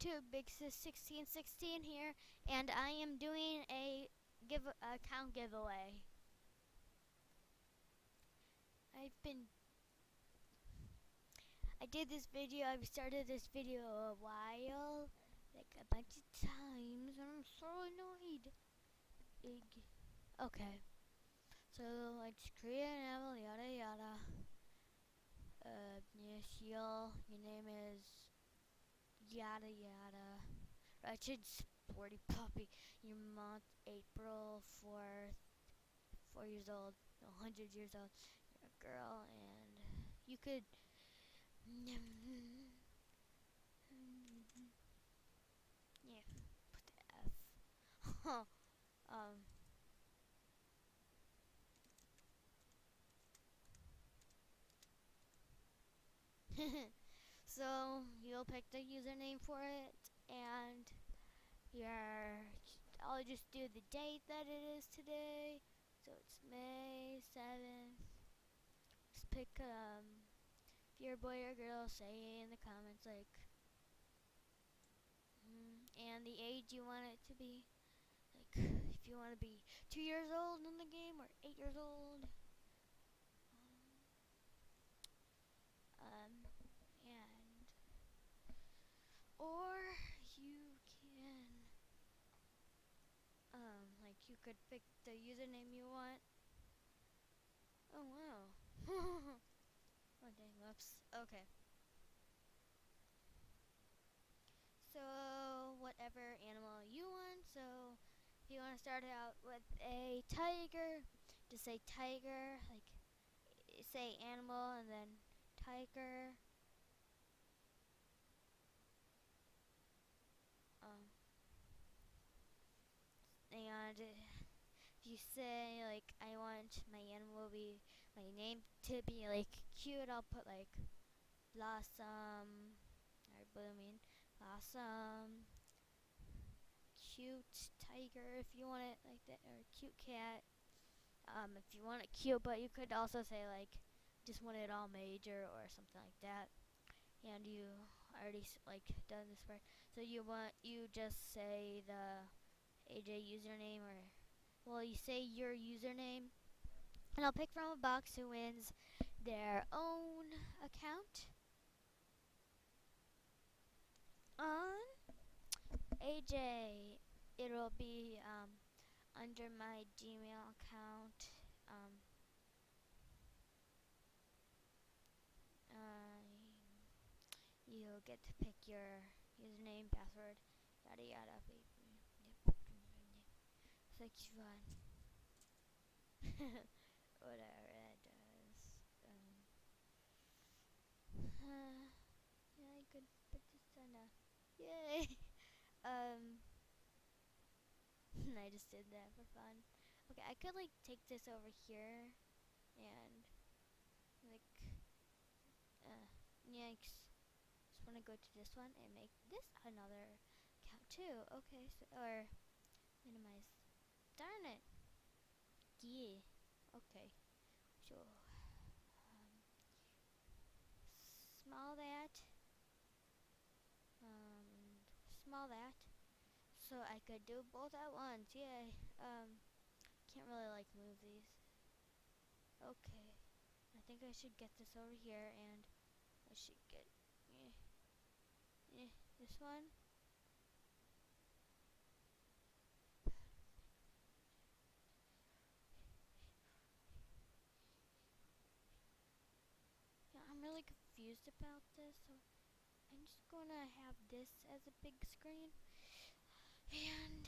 YouTube, Big Sis 1616 here, and I am doing a account giveaway. I did this video. I've started this video a while, like a bunch of times, and I'm so annoyed. Okay, so let's create an animal, yada yada. Yes, your name is yada yada. Wretched sporty puppy. Your month April 4th, 4 years old, 100 years old. You're a girl, and you could. Yeah, put the F. um. So you'll pick the username for it, and I'll just do the date that it is today. So it's May 7th. Just pick if you're a boy or girl, say in the comments like and the age you want it to be. Like if you want to be 2 years old in the game or 8 years old. And or you can like you could pick the username you want. Oh wow. Oh dang, whoops. Okay. So whatever animal you want. So if you want to start out with a tiger, just say tiger, like say animal and then tiger. Um, and if you say like I want my animal my name to be like cute, I'll put like blossom or blooming blossom, cute tiger if you want it like that, or cute cat. If you want it cute, but you could also say like just want it all major or something like that. And you already like done this part, so you just say the AJ username, or well, you say your username, and I'll pick from a box who wins their own account on AJ. It'll be under my Gmail account. Uh, you'll get to pick your username, password, yada yada. It's fun. Whatever that does. Yeah, I could put this on a. Yay! um, I just did that for fun. Okay, I could like take this over here and like, yikes. Just want to go to this one and make this another count too. Okay, so or minimize. Darn it. Yeah. Okay. So small that. Small that. So I could do both at once. Yay. Can't really like move these. Okay. I think I should get this over here, and I should get this one. Yeah, I'm really confused about this, so I'm just gonna have this as a big screen. And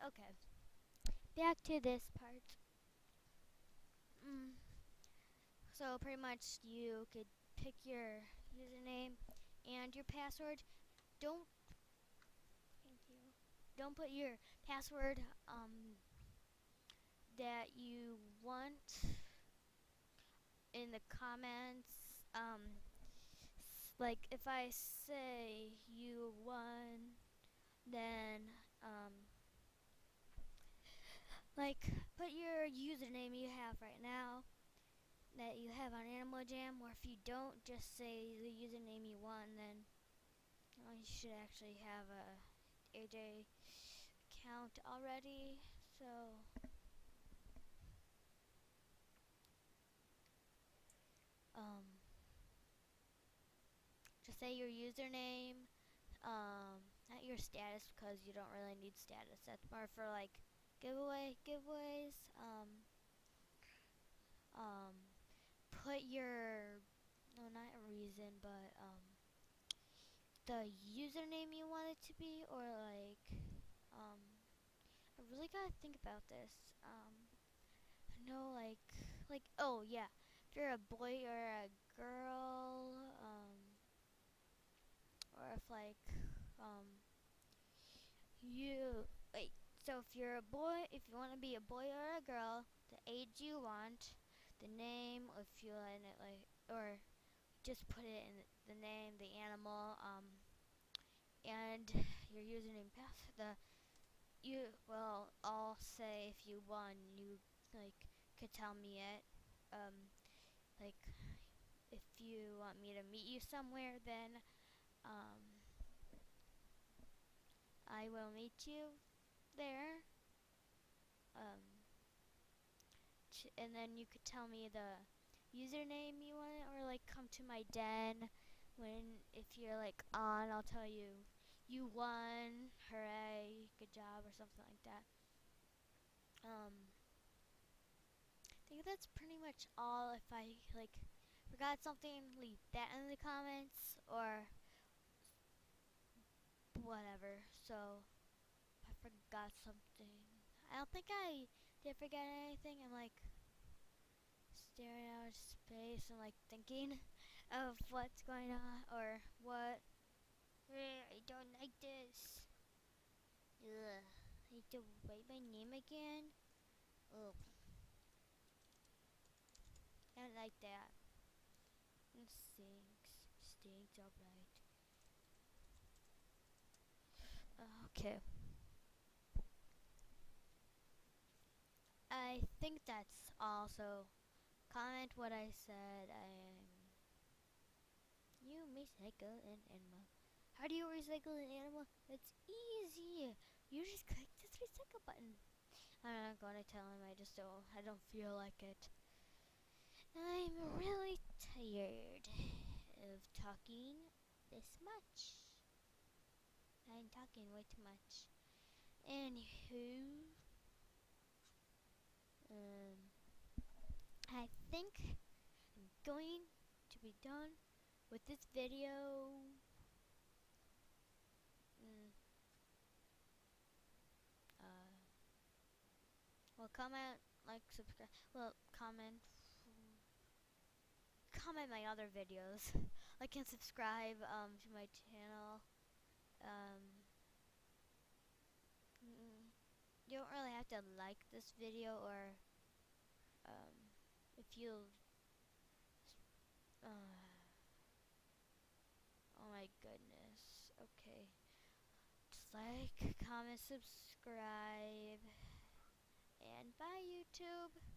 okay, back to this part. So pretty much you could pick your username and your password. Don't thank you. Don't put your password that you want in the comments. Like if I say you won, then like put your username you have right now that you have on Animal Jam, or if you don't, just say the username you want, and then you should actually have a AJ account already. So um, just say your username, not your status because you don't really need status. That's more for like giveaways. Um, put your no, not a reason, but the username you want it to be, or like um, I really gotta think about this. No, oh yeah, if you're a boy or a girl, or if like um you wait. So if you're a boy, if you want to be a boy or a girl, the age you want, the name, if you want it like, or just put it in the name, the animal, and your username pass. I'll say if you won, you like could tell me it. Like if you want me to meet you somewhere, then um, I will meet you there. Um, and then you could tell me the username you want, or like come to my den when if you're like on, I'll tell you you won, hooray, good job, or something like that. I think that's pretty much all. If I like forgot something, leave that in the comments or whatever. So if I forgot something, I don't think I did forget anything. I'm like staring out of space and like thinking of what's going on or what. I don't like this. Ugh. I have to write my name again. Ugh. I don't like that. It stinks. Stinks alright. Okay. I think that's also comment what I said. You recycle an animal. How do you recycle an animal? It's easy. You just click this recycle button. I'm not gonna tell him. I don't feel like it. I'm really tired of talking this much. I'm talking way too much. Anywho, I think I'm going to be done with this video. Mm, uh, well, comment, like, subscribe. Well, comment my other videos. Like and subscribe to my channel. Um, you don't really have to like this video or if you oh my goodness. Okay. Just like, comment, subscribe, and bye YouTube.